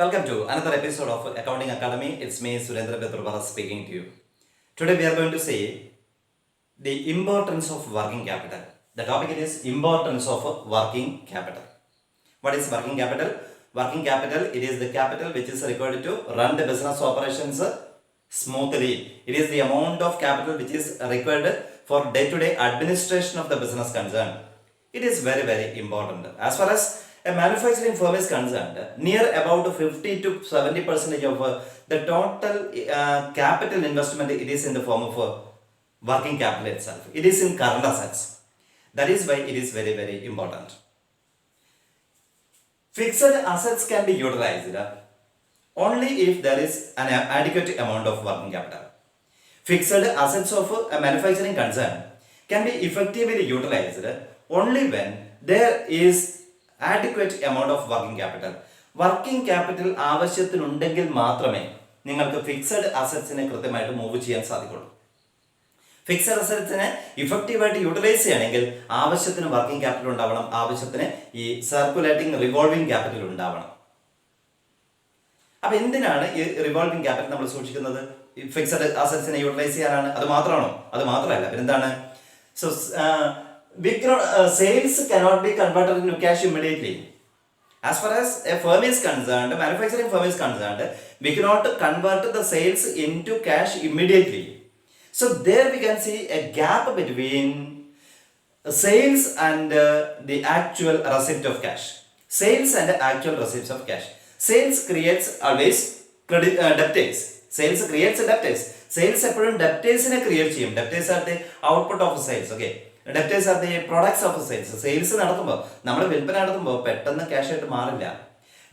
Welcome to another episode of Accounting Academy. It's me, Surendra Petrubara, speaking to you. Today we are going to see the importance of working capital. The topic is importance of working capital. What is working capital? Working capital, it is the capital which is required to run the business operations smoothly. It is the amount of capital which is required for day-to-day administration of the business concern. It is very, very important. As far as a manufacturing firm is concerned, near about 50 to 70% of the total capital investment, it is in the form of working capital itself. It is in current assets. That is why it is very, very important. Fixed assets can be utilized only if there is an adequate amount of working capital. Fixed assets of a manufacturing concern can be effectively utilized only when there is adequate amount of working capital. Working capital ആവശ്യത്തിനുണ്ടെങ്കിൽ മാത്രമേ നിങ്ങൾക്ക് fixed അസറ്റ്സിനെ കൃത്യമായിട്ട് move ചെയ്യാൻ സാധിക്കുള്ളൂ. Fixed അസറ്റ്സിനെ ഇഫക്റ്റീവായിട്ട് utilise ചെയ്യണമെങ്കിൽ ആവശ്യത്തിന് working capital ഉണ്ടാവണം, ആവശ്യത്തിന് ഈ സർക്കുലേറ്റിംഗ് റിവോൾവിംഗ് ക്യാപിറ്റൽ ഉണ്ടാവണം. അപ്പൊ എന്തിനാണ് ഈ റിവോൾവിംഗ് ക്യാപിറ്റൽ നമ്മൾ സൂക്ഷിക്കുന്നത്? ഫിക്സഡ് അസറ്റ്സിനെ യൂട്ടിലൈസ് ചെയ്യാനാണ്. അത് മാത്രമാണോ? അത് മാത്രമല്ല, പിന്നെന്താണ്? So sales cannot be converted into cash immediately. As far as a firm is concerned, a manufacturing firm is concerned, we cannot convert the sales into cash immediately. So there we can see a gap between sales and the actual receipt of cash. Sales and actual receipts of cash. Sales creates always debtors. Sales creates debtors. Sales എപ്പോഴും ഡെപ്റ്റേഴ്സിനെ create ചെയ്യും. Debtors are the output of sales. Okay, debtors are the products of sales. Sales നടത്തുമ്പോൾ, നമ്മൾ വിൽപ്പന നടത്തുമ്പോൾ പെട്ടെന്ന് cash ആയിട്ട് മാറില്ല.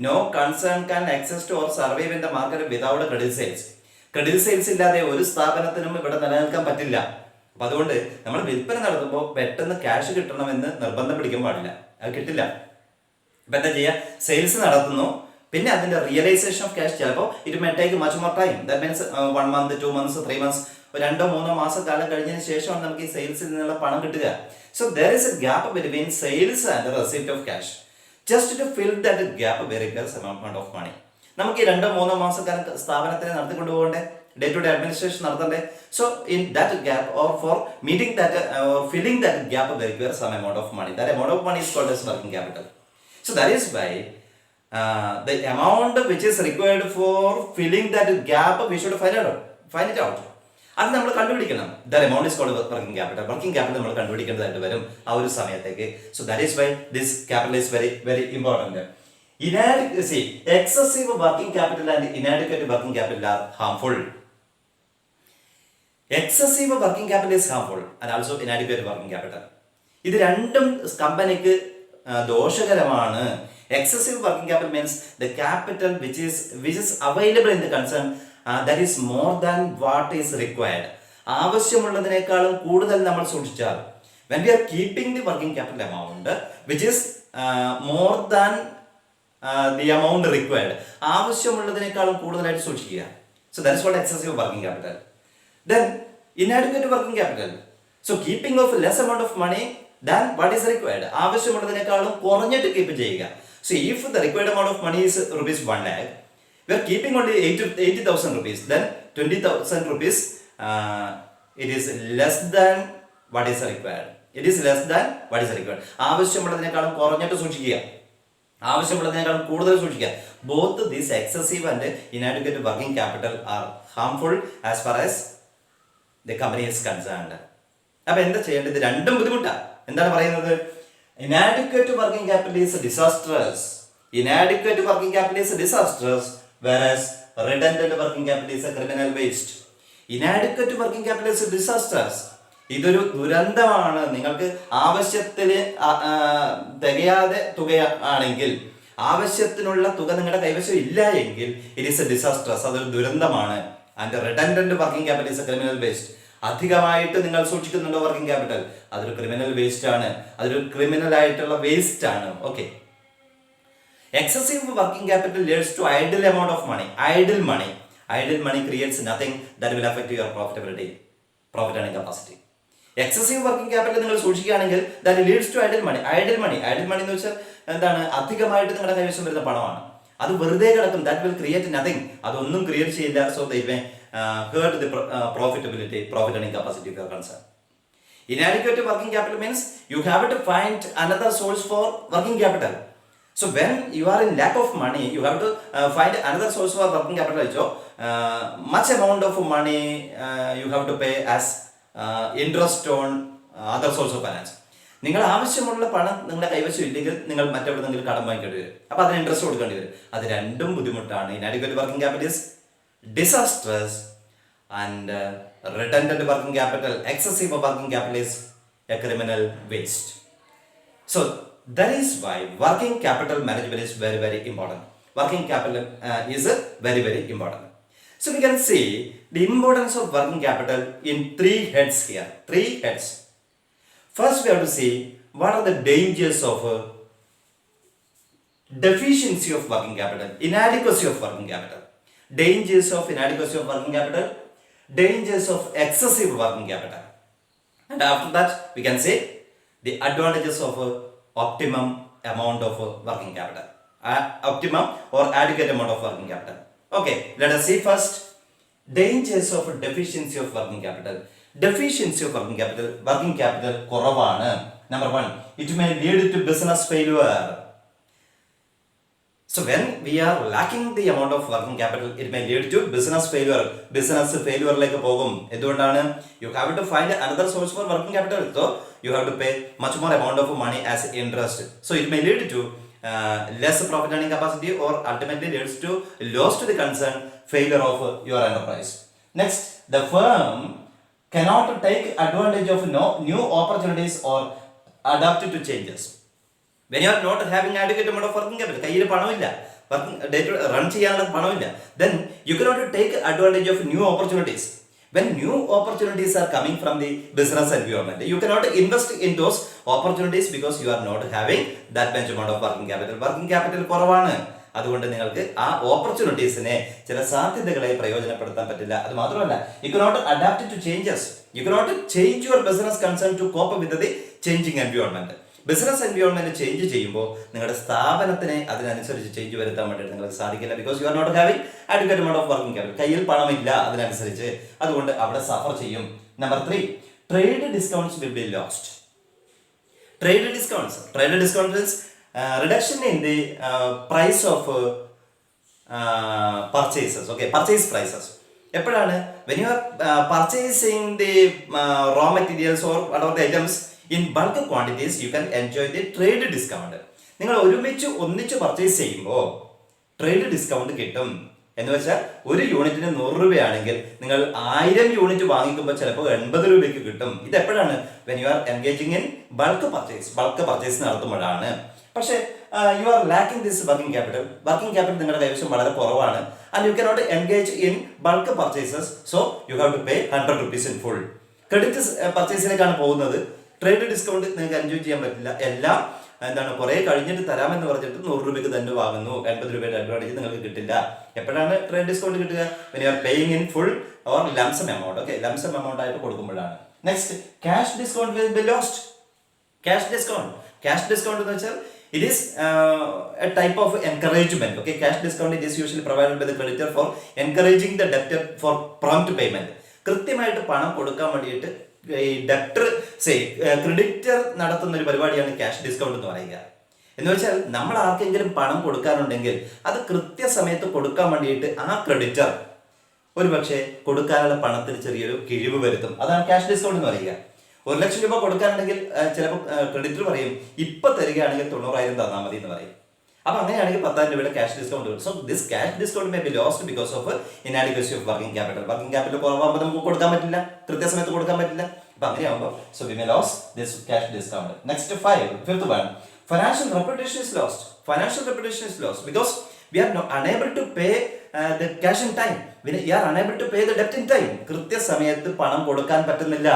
No concern can exist or survive in the market without credit sales. Credit sales ഇല്ലാതെ ഒരു സ്ഥാപനത്തിനും ഇവിടെ നിലനിൽക്കാൻ പറ്റില്ല. അപ്പം അതുകൊണ്ട് നമ്മൾ വിൽപ്പന നടത്തുമ്പോൾ പെട്ടെന്ന് ക്യാഷ് കിട്ടണമെന്ന് നിർബന്ധം പിടിക്കാൻ പാടില്ല. അത് കിട്ടില്ല. ഇപ്പം എന്താ ചെയ്യുക? സെയിൽസ് നടത്തുന്നു, പിന്നെ അതിന്റെ റിയലൈസേഷൻ ഓഫ് ക്യാഷ് ചിലപ്പോൾ it may take much more time. That means 1 month, 2 months, 3 months, 2-3 മാസം കാലം കഴിഞ്ഞതിന് ശേഷമാണ് നമുക്ക് ഈ സെയിൽസിൽ നിന്നുള്ള പണം കിട്ടുക. So there is a gap between sales and receipt of cash. Just to fill that gap we require some amount of money. നമുക്ക് ഈ 2-3 മാസക്കാലം സ്ഥാപനത്തിനെ നടത്തിക്കൊണ്ടു പോകണ്ടേ, ഡേ ടു ഡേ അഡ്മിനിസ്ട്രേഷൻ നടത്തണ്ടേ. So in that gap or for meeting that or filling that gap we require some amount of money. That amount of money is called as working capital. So that is why the amount which is required for filling that gap we should find it out. അത് നമ്മൾ കണ്ടുപിടിക്കണം. The amount is called working capital. Working capital നമ്മൾ കണ്ടുപിടിക്കേണ്ടതായിട്ട് വരും ആ ഒരു സമയത്തേക്ക്. So that is why this capital is very very important. Excessive working capital and inadequate working capital are harmful. Excessive working capital is harmful and also inadequate working capital. ഇത് രണ്ടും കമ്പനിക്ക് ദോഷകരമാണ്. Excessive working capital means the capital which is available in the concern that is more than what is required. ആവശ്യമുള്ളതിനേക്കാളും കൂടുതൽ നമ്മൾ സൂക്ഷിച്ചാൽ, when we are keeping the working capital amount which is more than the amount required, ആവശ്യമുള്ളതിനേക്കാളും കൂടുതലായിട്ട് സൂക്ഷിക്കുക. So that is called excessive working capital. Then inadequate working capital, so keeping of less amount of money than what is required, ആവശ്യമുള്ളതിനേക്കാളും കുറഞ്ഞിട്ട് keep ചെയ്യുക. So if the required amount of money is rupees 1 lakh, we are keeping only 80,000 rupees, then 20,000 rupees it is less than what is required. It is less than what is required. ആവശ്യമുള്ളതിനേക്കാളും കുറഞ്ഞിട്ട് സൂക്ഷിക്കുക, ആവശ്യമുള്ളതിനേക്കാളും കൂടുതൽ സൂക്ഷിക്കുക. Both this excessive and inadequate working capital are harmful as far as the company is concerned. അപ്പൊ എന്താ ചെയ്യേണ്ടത്? രണ്ടും ബുദ്ധിമുട്ടാണ്. എന്താണ് പറയുന്നത്? Inadequate working capital is disastrous. Inadequate working capital is disastrous, whereas redundant working capital is a criminal waste. Inadequate working capital is disastrous. ഇതൊരു ദുരന്തമാണ്. നിങ്ങൾക്ക് ആവശ്യത്തിന് തികയാതെ തുക ആണെങ്കിൽ, ആവശ്യത്തിനുള്ള തുക നിങ്ങളുടെ കൈവശം ഇല്ല എങ്കിൽ ഇറ്റ് ഈസ് എ ഡിസാസ്ട്രസ്, അതൊരു ദുരന്തമാണ്. And redundant working capital is a criminal waste. അധികമായിട്ട് നിങ്ങൾ സൂക്ഷിക്കുന്നുണ്ടോ വർക്കിംഗ് ക്യാപിറ്റൽ, അതൊരു ക്രിമിനൽ വേസ്റ്റ് ആണ്, അതൊരു ക്രിമിനൽ ആയിട്ടുള്ള വേസ്റ്റ് ആണ്. Okay, excessive working capital leads to idle amount of money. Idle money creates nothing that will affect your profitability, profit earning capacity. Excessive working capital നിങ്ങൾ സൂക്ഷിക്കുകയാണെങ്കിൽ that leads to idle money എന്ന് വെച്ചാൽ എന്താണ്? അധികമായിട്ട് നിങ്ങളുടെ കൈവശം വരുന്ന പണമാണ്. അത് വെറുതെ കിടക്കും. That will create nothing. അതൊന്നും ക്രിയേറ്റ് ചെയ്യില്ല. So they may hurt the profit earning capacity of your concern. Inadequate working capital means you have to find another source for working capital. So when you are in lack of money, you have to find another source for working capital. So much amount of money you have to pay as interest on other source of finance. നിങ്ങൾ ആവശ്യമുള്ള പണം നിങ്ങളുടെ കൈവശം ഇല്ലെങ്കിൽ നിങ്ങൾ മറ്റെവിടെന്നെങ്കിലും കടം വാങ്ങിക്കേണ്ടി വരും. അപ്പോൾ അതിന് ഇൻട്രസ്റ്റ് കൊടുക്കേണ്ടി വരും. അത് രണ്ടും ബുദ്ധിമുട്ടാണ്. Inadequate working capital is disastrous and redundant working capital, excessive working capital is a criminal waste. So that is why working capital management is very, very important. Working capital is very, very important. So we can see the importance of working capital in 3 heads here. 3 heads. First we have to see what are the dangers of deficiency of working capital, inadequacy of working capital. Dangers of inadequacy of working capital, dangers of excessive working capital, and after that we can say the advantages of optimum amount of working capital, optimum or adequate amount of working capital. Okay, let us see first dangers of deficiency of working capital. Deficiency of working capital കുറവാണ്. Number 1, it may lead to business failure. So when we are lacking the amount of working capital, it may lead to business failure. Business failure like പോകും. എന്തുകൊണ്ടാണ്? You have to find another source for working capital. So you have to pay much more amount of money as interest. So it may lead to less profit earning capacity or ultimately leads to loss to the concern, failure of your enterprise. Next, the firm cannot take advantage of new opportunities or adapt to changes. When you are not having adequate amount of working capital, കയ്യിൽ പണമില്ല, run ചെയ്യാനുള്ള പണമില്ല, then you cannot take advantage of new opportunities. When new opportunities are coming from the business environment, you cannot invest in those opportunities because you are not having that much amount of working capital. Working capital കുറവാണ്. അതുകൊണ്ട് നിങ്ങൾക്ക് ആ ഓപ്പർച്യൂണിറ്റീസിനെ, ചില സാധ്യതകളെ പ്രയോജനപ്പെടുത്താൻ പറ്റില്ല. അത് മാത്രമല്ല, you cannot adapt to changes. You cannot change your business concern to cope with the changing environment. Business environment change ചെയ്യുമ്പോൾ നിങ്ങളുടെ സ്ഥാപനത്തിനെ അതിനനുസരിച്ച് ചേഞ്ച് വരുത്താൻ വേണ്ടിയിട്ട് നിങ്ങൾക്ക് സാധിക്കില്ല. Because you are not having advocate amount of working capital. കയ്യിൽ പണമില്ല അതിനനുസരിച്ച്. അതുകൊണ്ട് അവിടെ സഫർ ചെയ്യും. Number 3, trade discounts will be lost. Trade discounts is reduction in the price of purchases. Okay, purchase prices. എപ്പോഴാണ്? When you are purchasing the raw materials or whatever the items in bulk quantities, you can enjoy the trade discount. നിങ്ങൾ ഒന്നിച്ച് purchase ചെയ്യുമ്പോൾ trade discount കിട്ടും. എന്ന് വെച്ചാൽ ഒരു യൂണിറ്റിന് 100 രൂപയാണെങ്കിൽ നിങ്ങൾ 1000 യൂണിറ്റ് വാങ്ങിക്കുമ്പോൾ ചിലപ്പോൾ 80 രൂപയ്ക്ക് കിട്ടും. ഇത് എപ്പോഴാണ്? When you are engaging in bulk purchase നടത്തുമ്പോഴാണ്. പക്ഷേ you are lacking this working capital നിങ്ങളുടെ കൈവശം വളരെ കുറവാണ്. And you cannot engage in bulk purchases. So you have to pay 100 rupees in full. Credit പർച്ചേസിലേക്കാണ് പോകുന്നത്. ട്രേഡ് ഡിസ്കൗണ്ട് നിങ്ങൾക്ക് enjoy ചെയ്യാൻ പറ്റില്ല. എല്ലാം കുറേ കഴിഞ്ഞിട്ട് തരാമെന്ന് പറഞ്ഞിട്ട് 100 രൂപയ്ക്ക് തന്നെ വാങ്ങുന്നു. 80 രൂപയുടെ അഡ്വാൻറ്റേജ് നിങ്ങൾക്ക് കിട്ടില്ല. എപ്പോഴാണ് ട്രേഡ് ഡിസ്കൗണ്ട് കിട്ടുക? When you are paying in full or lump sum amount. Okay, lump sum amount ആയിട്ട് കൊടുക്കുമ്പോഴാണ്. Next, cash discount will be lost. Cash discount എന്ന് വെച്ചാൽ it is a type of encouragement. Okay, cash discount it is usually provided by the creditor for encouraging the debtor for prompt payment. കൃത്യമായിട്ട് പണം കൊടുക്കാൻ വേണ്ടിയിട്ട് ഈ debtor creditor നടത്തുന്ന ഒരു പരിപാടിയാണ് ക്യാഷ് ഡിസ്കൗണ്ട് എന്ന് പറയുക. എന്ന് വെച്ചാൽ നമ്മൾ ആർക്കെങ്കിലും പണം കൊടുക്കാനുണ്ടെങ്കിൽ അത് കൃത്യസമയത്ത് കൊടുക്കാൻ വേണ്ടിയിട്ട് ആ ക്രെഡിറ്റർ ഒരു പക്ഷേ കൊടുക്കാനുള്ള പണത്തിൽ ചെറിയൊരു കിഴിവ് വരുത്തും. അതാണ് ക്യാഷ് ഡിസ്കൗണ്ട് എന്ന് പറയുക. 1 ലക്ഷം രൂപ കൊടുക്കാനുണ്ടെങ്കിൽ ചിലപ്പോൾ ക്രെഡിറ്റർ പറയും ഇപ്പം തരികയാണെങ്കിൽ 90,000 തന്നാൽ മതി എന്ന് പറയും. അപ്പം അങ്ങനെയാണെങ്കിൽ 10,000 രൂപയുടെ ക്യാഷ് ഡിസ്കൗണ്ട് വരും. So this cash discount may be lost because of inadequacy of working capital കുറവാകുമ്പോൾ നമുക്ക് കൊടുക്കാൻ പറ്റില്ല, കൃത്യസമയത്ത് കൊടുക്കാൻ പറ്റില്ല. അപ്പം അങ്ങനെയാകുമ്പോൾ so we may lose this cash discount. Next 5th one, financial reputation is lost because we are unable to pay the cash in time. We are unable to pay the debt in time. കൃത്യസമയത്ത് പണം കൊടുക്കാൻ പറ്റുന്നില്ല.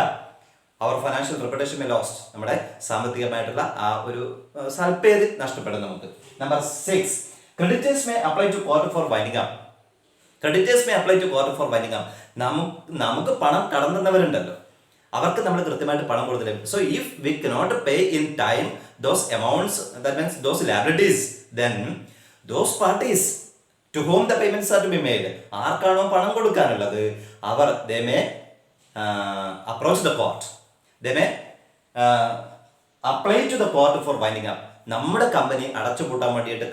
അവർ financial reputation may lost. നമ്മുടെ സാമ്പത്തികമായിട്ടുള്ള ആ ഒരു സൽപ്പേര് നഷ്ടപ്പെടും നമുക്ക്. Number 6, creditors may apply to court for winding up. നമുക്ക് പണം കടന്നുന്നവരുണ്ടല്ലോ, അവർക്ക് നമ്മൾ കൃത്യമായിട്ട് പണം കൊടുത്തില്ല. So if we cannot pay in time those amounts, that means those liabilities, then those parties to whom the payments are to be made, ആർക്കാണോ പണം കൊടുക്കാനുള്ളത് അവർ they may approach the court, they may apply to the court for winding up. നമ്മുടെ company അടച്ചുപൂട്ടാൻ വേണ്ടിയിട്ട്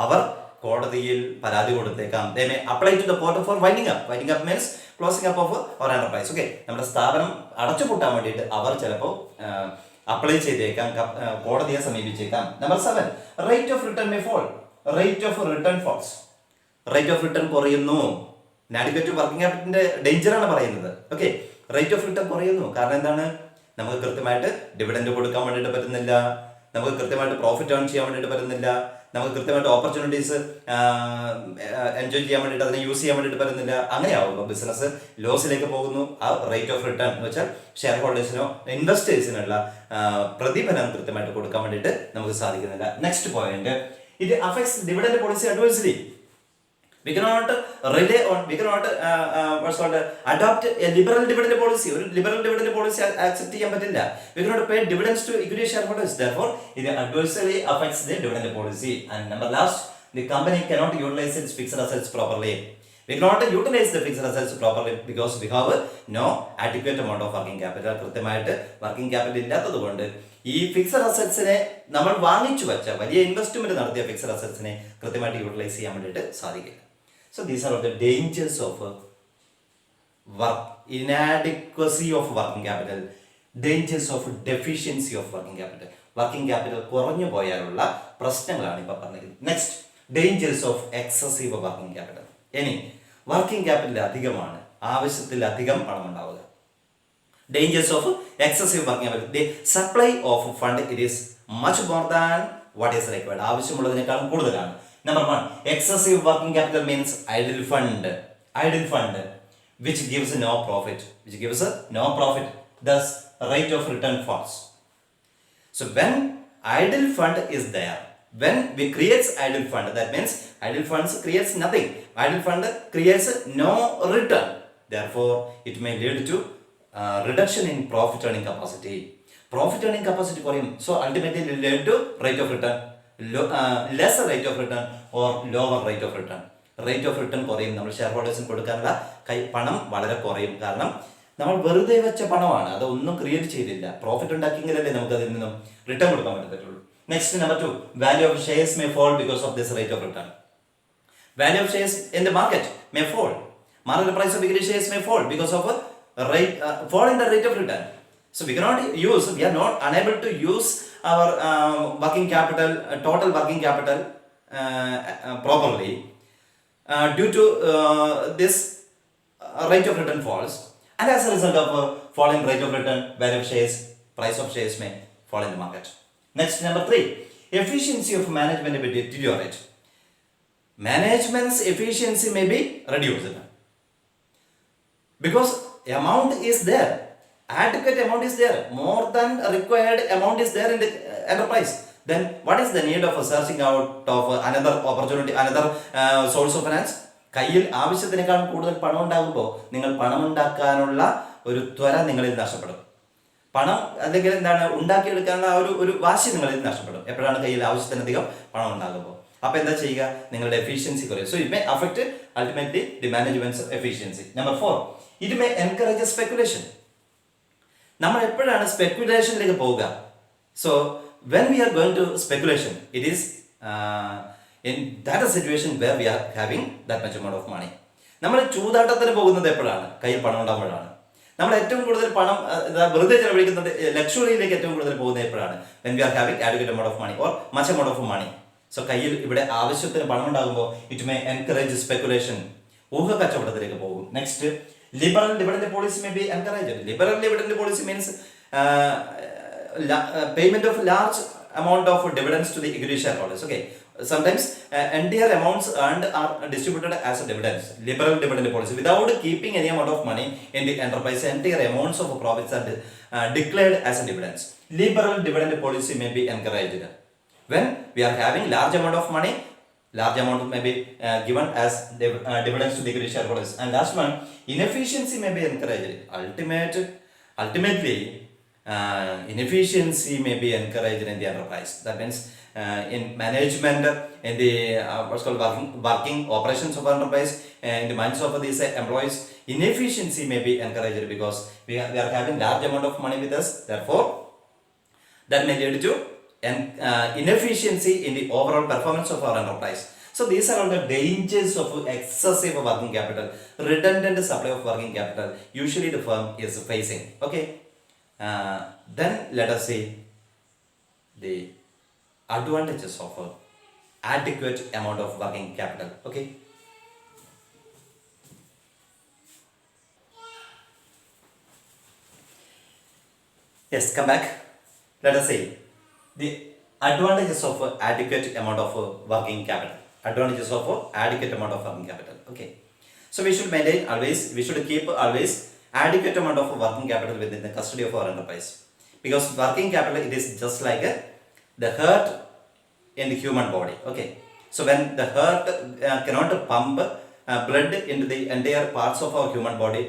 അവർ കോടതിയിൽ പരാതി കൊടുത്തേക്കാം. they may apply to the court for winding up. winding up means closing up of our enterprise. Okay, നമ്മുടെ സ്ഥാപനം അടച്ചുപൂട്ടാൻ വേണ്ടിയിട്ട് അവർ ചിലപ്പോൾ അപ്ലൈ ചെയ്തേക്കാം, കോടതിയെ സമീപിച്ചേക്കാം. Number 7, rate of return may fall. Rate of return falls. Rate of return കുറയുന്നു. Inadequate working ക്യാപിറ്റലിന്റെ ഡേഞ്ചറാണ് പറയുന്നത്. ഓക്കെ, റേറ്റ് ഓഫ് റിട്ടേൺ കുറയുന്നു. കാരണം എന്താണ്? നമുക്ക് കൃത്യമായിട്ട് ഡിവിഡൻഡ് കൊടുക്കാൻ വേണ്ടിയിട്ട് പറ്റുന്നില്ല, നമുക്ക് കൃത്യമായിട്ട് പ്രോഫിറ്റ് ഏൺ ചെയ്യാൻ വേണ്ടിയിട്ട് പറ്റുന്നില്ല, നമുക്ക് കൃത്യമായിട്ട് ഓപ്പർച്യൂണിറ്റീസ് എൻജോയ് ചെയ്യാൻ വേണ്ടിയിട്ട് അതിനെ യൂസ് ചെയ്യാൻ വേണ്ടിയിട്ട് പറ്റുന്നില്ല. അങ്ങനെയാവുമ്പോൾ ബിസിനസ് ലോസിലേക്ക് പോകുന്നു. ആ റേറ്റ് ഓഫ് റിട്ടേൺ എന്ന് വെച്ചാൽ ഷെയർ ഹോൾഡേഴ്സിനോ ഇൻവെസ്റ്റേഴ്സിനുള്ള പ്രതിഫലം കൃത്യമായിട്ട് കൊടുക്കാൻ വേണ്ടിയിട്ട് നമുക്ക് സാധിക്കുന്നില്ല. Next point, it affects dividend policy adversely. We cannot rely on, we cannot adopt a liberal dividend policy. ഒരു liberal dividend policy accept ചെയ്യാൻ പറ്റില്ല. We cannot pay dividends to equity shareholders. Therefore, it adversely affects the dividend policy. And number last, the company cannot utilize its fixed assets properly. We cannot utilize the fixed assets properly because we have no adequate amount of working capital. കൃത്യമായിട്ട് working capital ഇല്ലാത്തത് കൊണ്ട് ഈ fixed അസറ്റ്സിനെ നമ്മൾ വാങ്ങിച്ചു വെച്ച വലിയ investment നടത്തിയ fixed അസറ്റ്സിനെ കൃത്യമായിട്ട് യൂട്ടിലൈസ് ചെയ്യാൻ വേണ്ടിയിട്ട് സാധിക്കില്ല. So these are the dangers of work, inadequacy of working capital, dangers of deficiency of working capital. Working capital കുറഞ്ഞു പോയാലുള്ള പ്രശ്നങ്ങളാണ് ഇപ്പോൾ പറഞ്ഞിരിക്കുന്നത്. Next, dangers of excessive working capital. ഇനി വർക്കിംഗ് ക്യാപിറ്റൽ അധികമാണ്, ആവശ്യത്തിലധികം പണം ഉണ്ടാവുക. Dangers of excessive working capital. The supply of fund, it is much more than what is required. ആവശ്യമുള്ളതിനേക്കാളും കൂടുതലാണ്. Number 1, excessive working capital means idle fund. Idle fund which gives no profit. Which gives no profit. Thus, rate of return falls. So when idle fund is there, when we creates idle fund, that means idle funds creates nothing. Idle fund creates no return. Therefore, it may lead to reduction in profit earning capacity. Profit earning capacity കുറയും. So ultimately it will lead to rate of return, lesser rate of return or lower rate of return. Rate of return കുറയും. നമ്മൾ share ഹോൾഡേഴ്സിന് കൊടുക്കാനുള്ള പണം വളരെ കുറയും. കാരണം നമ്മൾ വെറുതെ വെച്ച പണമാണ്, അത് ഒന്നും ക്രിയേറ്റ് ചെയ്തില്ല. പ്രോഫിറ്റ് ഉണ്ടാക്കിയെങ്കിലല്ലേ നമുക്ക് അതിൽ നിന്നും റിട്ടേൺ കൊടുക്കാൻ പറ്റത്തുള്ളൂ. Next, number 2, value of shares may fall because of this rate of return. Value of shares in the market may fall. Market price of equity shares may fall because of fall in the rate of return. So we are not unable to use our working capital, total working capital properly due to this rate of return falls. And as a result of falling rate of return, value of shares, price of shares may fall in the market. Next, number 3, efficiency of management may deteriorate. Management's efficiency may be reduced because amount is there, adequate amount is there, more than required amount is there in the enterprise. Then what is the need of searching out of another opportunity, another source of finance? കയ്യിൽ ആവശ്യത്തിനേക്കാൾ കൂടുതൽ പണം ഉണ്ടാകുമ്പോൾ നിങ്ങൾ പണം ഉണ്ടാക്കാനുള്ള ഒരു ത്വര നിങ്ങളിൽ നഷ്ടപ്പെടും. പണം അല്ലെങ്കിൽ എന്താണ് ഉണ്ടാക്കിയെടുക്കാനുള്ള ഒരു വാശി നിങ്ങളിൽ നഷ്ടപ്പെടും എപ്പോഴാണ് കയ്യിൽ ആവശ്യത്തിനധികം പണം ഉണ്ടാകുമ്പോൾ. അപ്പോൾ എന്താ ചെയ്യുക? നിങ്ങളുടെ എഫിഷ്യൻസി കുറയും. So it may affect ultimately the management's efficiency. Number 4, it may encourage speculation. നമ്മൾ എപ്പോഴാണ് സ്പെക്കുലേഷനിലേക്ക് പോവുക? So when we are going to speculation, it is in that situation where we are having that much amount of money. നമ്മൾ ചൂതാട്ടത്തിന് പോകുന്നത് എപ്പോഴാണ്? കയ്യിൽ പണം ഉണ്ടാകുമ്പോഴാണ്. നമ്മൾ ഏറ്റവും കൂടുതൽ പണം വെറുതെ ചെലവഴിക്കുന്നത് ലക്ഷറിയിലേക്ക് ഏറ്റവും കൂടുതൽ പോകുന്നത് എപ്പോഴാണ്? when we are having adequate amount of money or much amount of money. So കയ്യിൽ ഇവിടെ ആവശ്യത്തിന് പണം ഉണ്ടാകുമ്പോൾ ഇറ്റ് മേ എൻകറേജ് സ്പെക്കുലേഷൻ, ഊഹ കച്ചവടത്തിലേക്ക് പോകും. Next, liberal dividend policy may be encourage. Liberal dividend policy means payment of large amount of dividends to the equity shareholders. Okay, sometimes entire amounts earned are distributed as dividends. Liberal dividend policy, without keeping any amount of money in the enterprise, entire amounts of profits are declared as dividends. Liberal dividend policy may be encouraged when we are having large amount of money. Large amount may be given as dividends to the equity shareholders. And last one, inefficiency may be encouraged. Ultimately inefficiency may be encouraged in the enterprise. That means in management, in the what's called working operations of enterprise, in the minds of these employees. Inefficiency may be encouraged because we are having large amount of money with us. Therefore, that may lead to inefficiency in the overall performance of our enterprise. So these are all the dangers of excessive working capital, redundant supply of working capital. Usually the firm is facing. Okay. Then let us see the advantages of adequate amount of working capital. Okay. Yes, come back. Let us see the advantages of adequate amount of working capital. Advantages of adequate amount of working capital. Okay. So we should maintain always, we should keep always adequate amount of working capital within the custody of our enterprise. Because working capital, it is just like the heart in the human body. Okay. So when the heart cannot pump blood into the entire parts of our human body,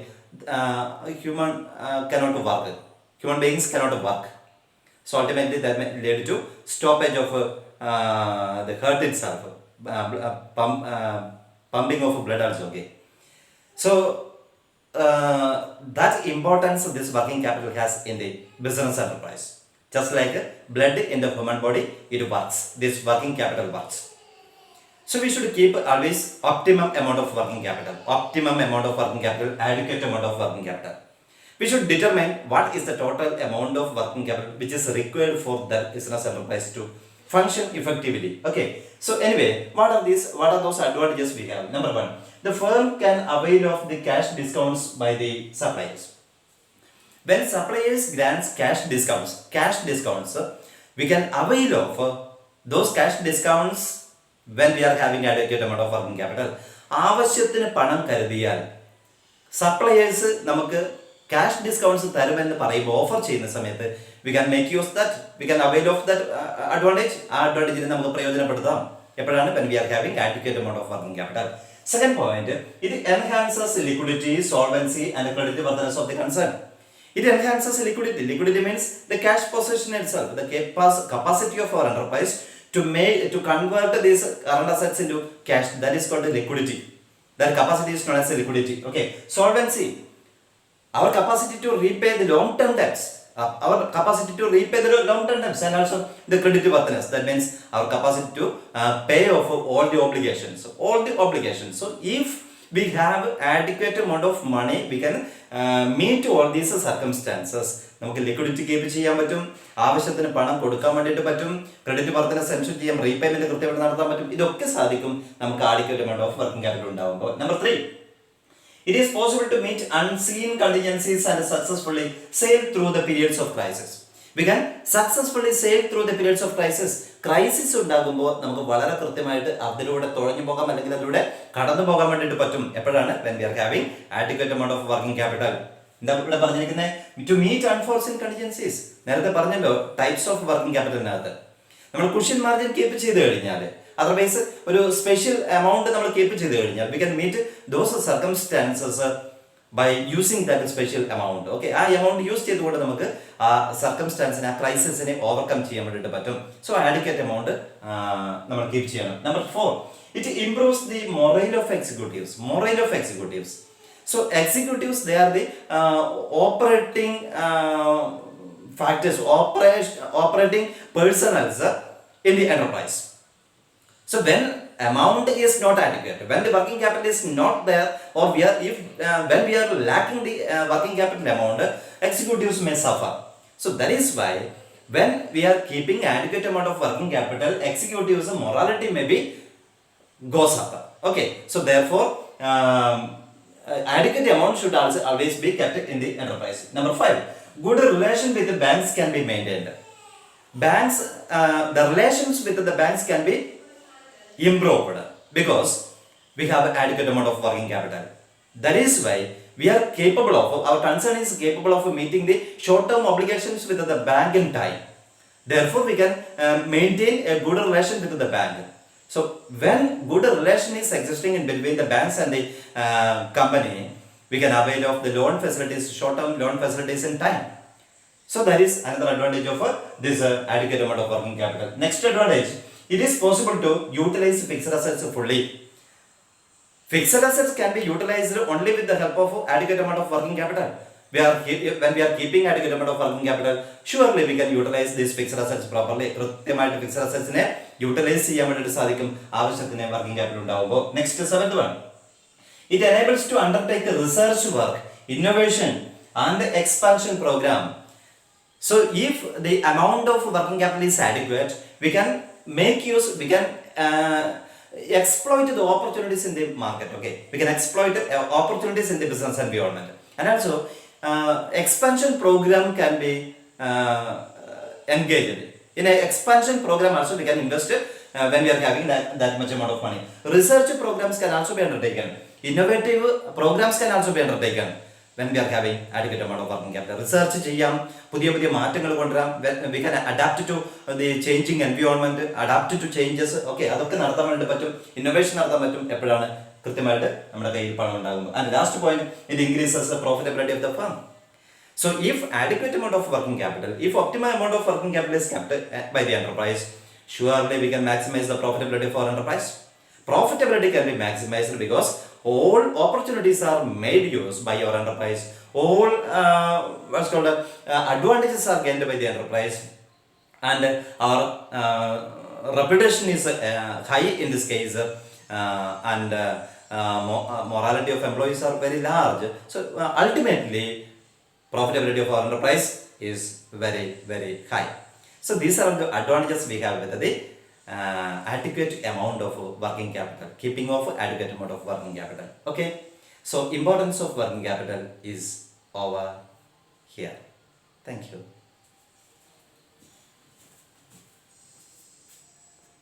human cannot work. Human beings cannot work. So ultimately that may lead to stoppage of the heart itself, pumping of blood also. Okay. So that importance this working capital has in the business enterprise. Just like blood in the human body, it works. This working capital works. So we should keep always optimum amount of working capital. Optimum amount of working capital, adequate amount of working capital. We should determine what is the total amount of working capital which is required for the business enterprise to function effectively. Okay. So anyway, what are those advantages we have? Number one, the firm can avail of the cash discounts by the suppliers. When suppliers grants cash discounts, we can avail of those cash discounts when we are having adequate amount of working capital. ആവശ്യത്തിന് പണം കരുതിയാൽ suppliers നമുക്ക് cash discounts തരുമെന്ന് പറയുമ്പോൾ offer ചെയ്യുന്ന സമയത്ത് we can make use that, we can avail of that advantage. ആ അഡ്വാൻറ്റേജിനെ നമുക്ക് പ്രയോജനപ്പെടുത്താം എപ്പോഴാണ് when we are having adequate amount of working capital. Second point, it enhances liquidity, solvency and creditworthiness of the concern. It enhances liquidity. Liquidity means the cash position itself, the capacity of our enterprise to convert these current assets into cash. That is called the liquidity. That capacity is known as liquidity. Okay. Solvency, our capacity to repay the long-term debts. Our capacity to repay the long-term debts, and also the creditworthiness. That means our capacity to pay off all the obligations. So if we have adequate amount of money, we can meet all these circumstances. നമുക്ക് liquidity keep ചെയ്യാൻ പറ്റും, ആവശ്യത്തിന് പണം കൊടുക്കാൻ വേണ്ടിയിട്ട് പറ്റും, credit വർധനസ് ensure ചെയ്യാം, repayment കൃത്യമായിട്ട് നടത്താൻ പറ്റും. ഇതൊക്കെ സാധിക്കും നമുക്ക് adequate amount of working capital ഉണ്ടാകുമ്പോൾ. Number 3, it is possible to meet unseen contingencies and successfully sail through the periods of crisis. We can successfully sail through the periods of crisis. Crisis ഉണ്ടാകുമ്പോൾ നമുക്ക് വളരെ കൃത്യമായിട്ട് അതിലൂടെ തുഴഞ്ഞു പോകാം, അല്ലെങ്കിൽ അതിലൂടെ കടന്നു പോകാൻ വേണ്ടിയിട്ട് പറ്റും. എപ്പോഴാണ് when we are having adequate amount of working capital. എന്താ ഇവിടെ പറഞ്ഞിരിക്കുന്നത്? To meet unforeseen contingencies. നേരത്തെ പറഞ്ഞല്ലോ ടൈപ്സ് ഓഫ് വർക്കിംഗ് ക്യാപിറ്റലിനകത്ത് നമ്മൾ കുഷ്യൻ മാർജിൻ കീപ്പ് ചെയ്ത് കഴിഞ്ഞാൽ, അതർവൈസ് ഒരു സ്പെഷ്യൽ എമൗണ്ട് നമ്മൾ കീപ്പ് ചെയ്ത് കഴിഞ്ഞാൽ we can meet those circumstances by using that special amount. Okay, ആ എമൗണ്ട് യൂസ് ചെയ്തുകൊണ്ട് നമുക്ക് ആ സർക്കംസ്റ്റാൻസിനെ, ആ ക്രൈസിസിനെ ഓവർകം ചെയ്യാൻ വേണ്ടിയിട്ട് പറ്റും. സോ ആഡിക്വേറ്റ് എമൗണ്ട് നമ്മൾ കീപ്പ് ചെയ്യണം. Number 4, it improves the morale of executives. So executives, they are the operating factors, operating personals in the enterprise. So when amount is not adequate, when the working capital is not there, or when we are lacking the working capital amount, executives may suffer. So that is why when we are keeping adequate amount of working capital, executives' morality maybe goes up. Okay, so therefore adequate amount should also always be kept in the enterprise. Number 5, good relation with the banks can be maintained. The relations with the banks can be improved because we have adequate amount of working capital. That is why we are capable of, our concern is capable of meeting the short-term obligations with the bank in time. Therefore, we can maintain a good relation with the bank. So when good relation is existing in between the banks and the company, we can avail of the loan facilities, short-term loan facilities in time. So that is another advantage of this adequate amount of working capital. Next advantage, it is possible to utilize fixed assets fully. Fixed assets can be utilized only with the help of adequate amount of working capital. When we are keeping adequate amount of working capital, surely we can utilize these fixed assets properly. കൃത്യമായിട്ട് fixed അസറ്റ്സിനെ utilise ചെയ്യാൻ വേണ്ടിയിട്ട് സാധിക്കും ആവശ്യത്തിന് working capital ഉണ്ടാകുമ്പോൾ. Next seventh one, it enables to undertake research work, innovation and expansion program. So if the amount of working capital is adequate, we can exploit the opportunities in the market. Okay, we can exploit opportunities in the business environment, and also expansion program can be engaged in an expansion program. Also we can invest when we are having that much amount of money. Research programs can also be undertaken. Innovative programs can also be undertaken when we are having adequate amount of working capital. Research ചെയ്യാം, പുതിയ മാറ്റങ്ങൾ കൊണ്ടുവരാം. We can adapt to the changing environment, adapt to changes. Okay, അതൊക്കെ നടത്താൻ വേണ്ടി പറ്റും. Innovation നടത്താൻ പറ്റും എപ്പോഴാണ് കൃത്യമായിട്ട് നമ്മുടെ കയ്യിൽ പണം ഉണ്ടാകുമ്പോൾ. And last point, it increases the profitability of the firm. So if adequate amount of working capital, if optimal amount of working capital is kept by the enterprise, surely we can maximize the profitability for enterprise. Profitability can be maximized because all opportunities are made use by your enterprise. All advantages are gained by the enterprise, and our reputation is high in this case, and morality of employees are very large. So ultimately, profitability of our enterprise is very, very high. So these are the advantages we have with the adequate amount of working capital, keeping of adequate amount of working capital. Okay, so importance of working capital is over here. Thank you.